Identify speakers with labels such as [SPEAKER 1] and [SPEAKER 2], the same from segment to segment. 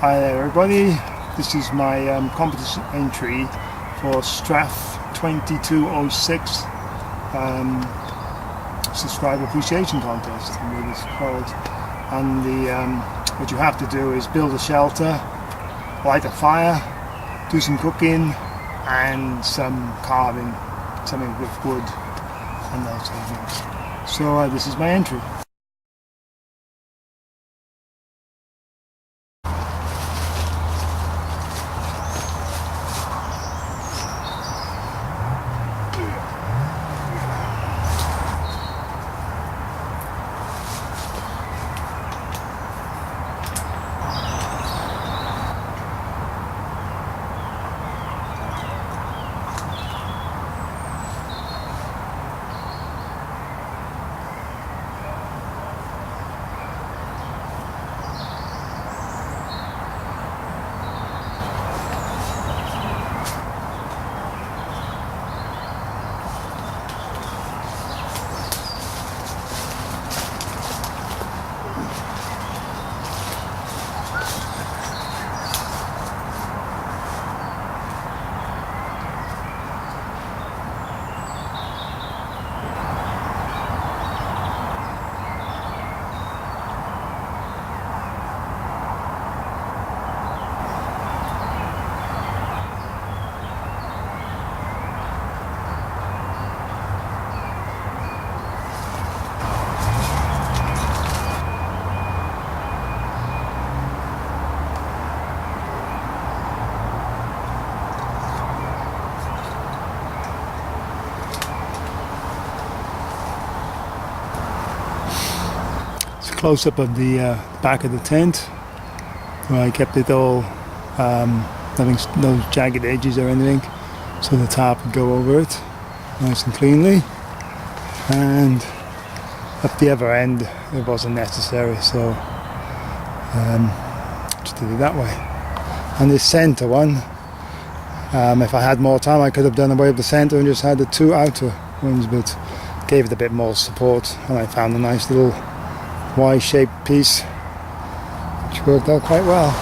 [SPEAKER 1] Hi there everybody, this is my competition entry for STRAT2206 subscriber appreciation contest, I believe it's called. And what you have to do is build a shelter, light a fire, do some cooking and some carving, something with wood and those sort of things. So this is my entry. Close-up of the back of the tent, where I kept it all having no jagged edges or anything, so the tarp would go over it nice and cleanly. And at the other end it wasn't necessary, so just did it that way. And this centre one, if I had more time I could have done away with the centre and just had the two outer ones, but gave it a bit more support, and I found a nice little Y-shaped piece which worked out quite well.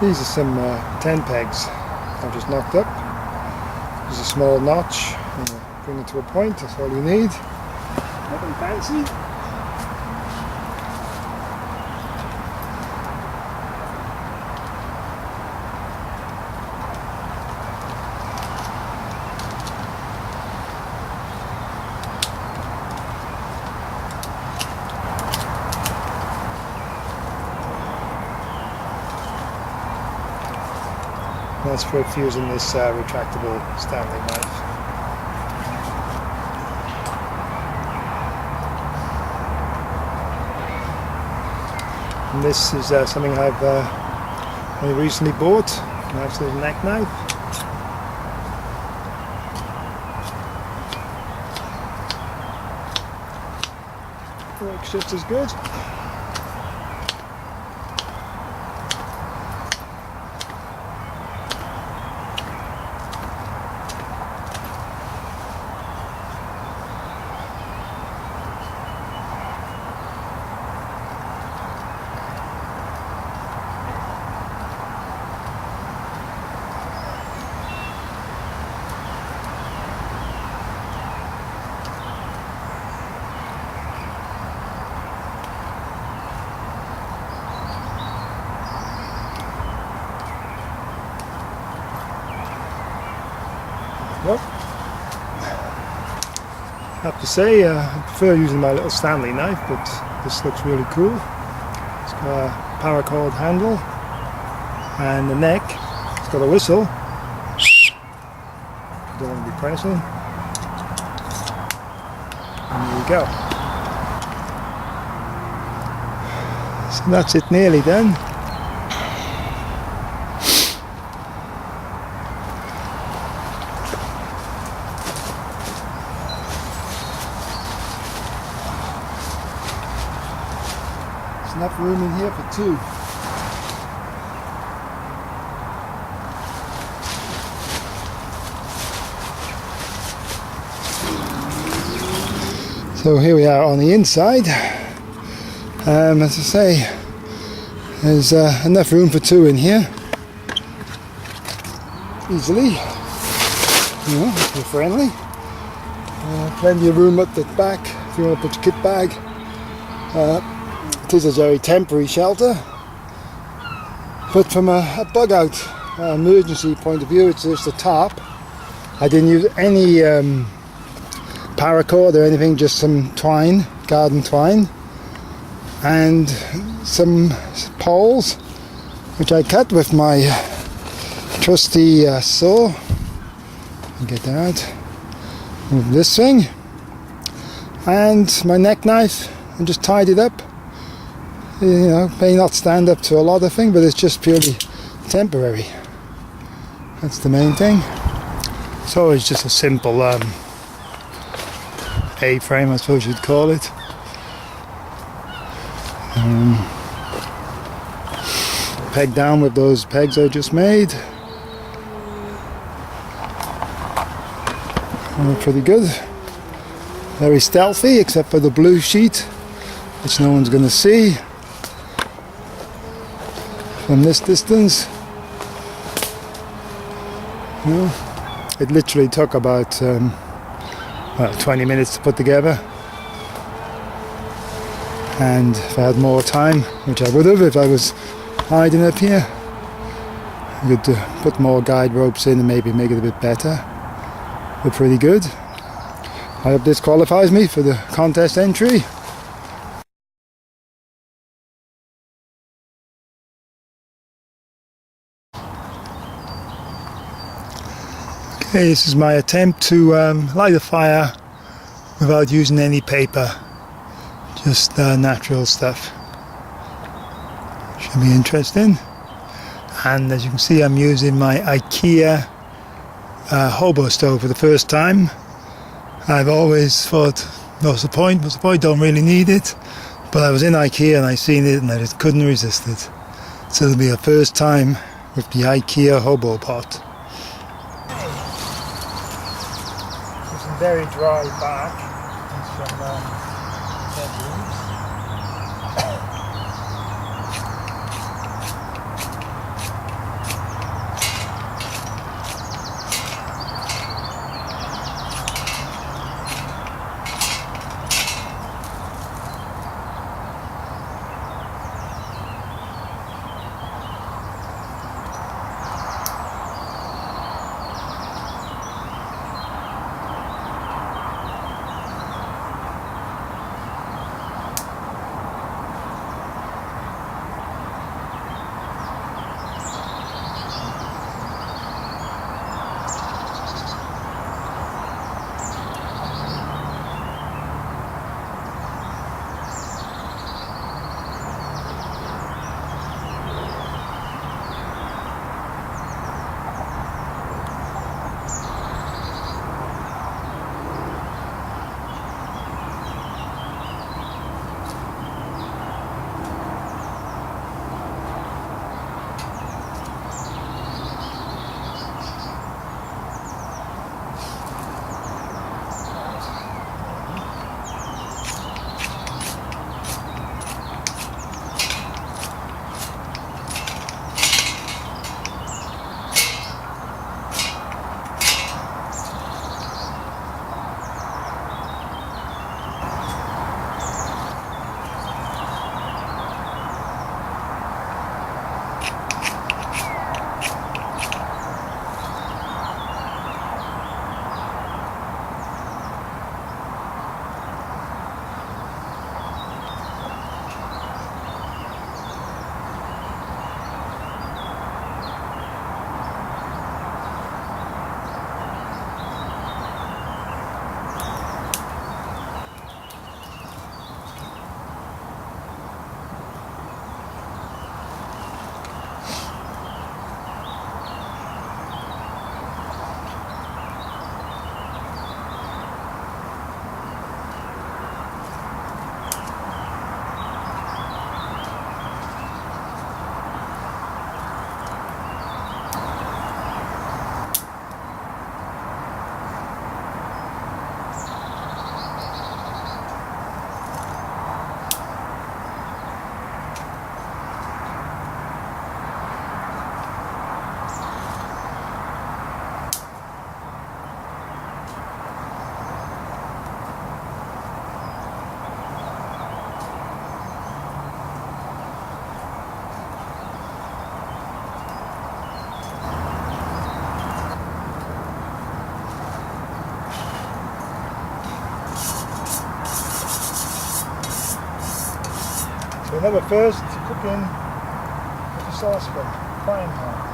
[SPEAKER 1] These are some tent pegs I've just knocked up. There's a small notch, and bring it to a point, that's all you need. Nothing fancy. That's for fusing this retractable Stanley knife. And this is something I've only recently bought, a nice little neck knife. Works just as good. Nope. have to say, I prefer using my little Stanley knife, but this looks really cool. It's got a paracord handle and the neck. It's got a whistle. Don't want to be pressing. And there you go. So that's it, nearly done. There's enough room in here for two. So here we are on the inside. As I say, there's enough room for two in here. Easily. You know, if you're friendly. Plenty of room at the back if you want to put your kit bag. It is a very temporary shelter. But from a bug out emergency point of view, it's just a tarp. I didn't use any paracord or anything, just some twine, garden twine, and some poles which I cut with my trusty saw. Get that out with this thing, and my neck knife, and just tied it up. You know, may not stand up to a lot of things, but it's just purely temporary. That's the main thing. So it's just a simple A-frame, I suppose you'd call it. Pegged down with those pegs I just made. Pretty good. Very stealthy, except for the blue sheet, which no one's going to see from this distance. You know, it literally took about 20 minutes to put together, and if I had more time, which I would have if I was hiding up here, I could put more guide ropes in and maybe make it a bit better. But pretty good. I hope this qualifies me for the contest entry. Okay, this is my attempt to light a fire without using any paper, just natural stuff. Should be interesting. And as you can see, I'm using my IKEA hobo stove for the first time. I've always thought, what's the point, don't really need it. But I was in IKEA and I seen it and I just couldn't resist it. So it'll be a first time with the IKEA hobo pot. Some very dry bark from dead leaves. So never first to cook in with the saucepan, frying pan.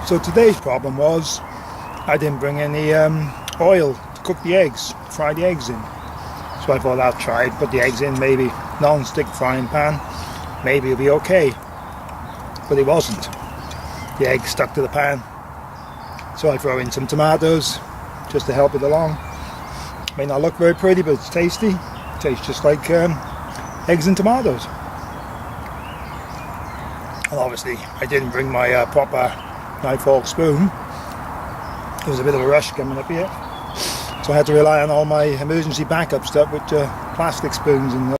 [SPEAKER 2] So today's problem was I didn't bring any oil to cook the eggs, fry the eggs in. So I thought I'd try it, put the eggs in, maybe non-stick frying pan, maybe it'll be okay. But it wasn't. The egg stuck to the pan. So I throw in some tomatoes just to help it along. May not look very pretty, but it's tasty. It tastes just like eggs and tomatoes. And obviously I didn't bring my proper knife, fork, spoon. There was a bit of a rush coming up here, so I had to rely on all my emergency backup stuff with plastic spoons and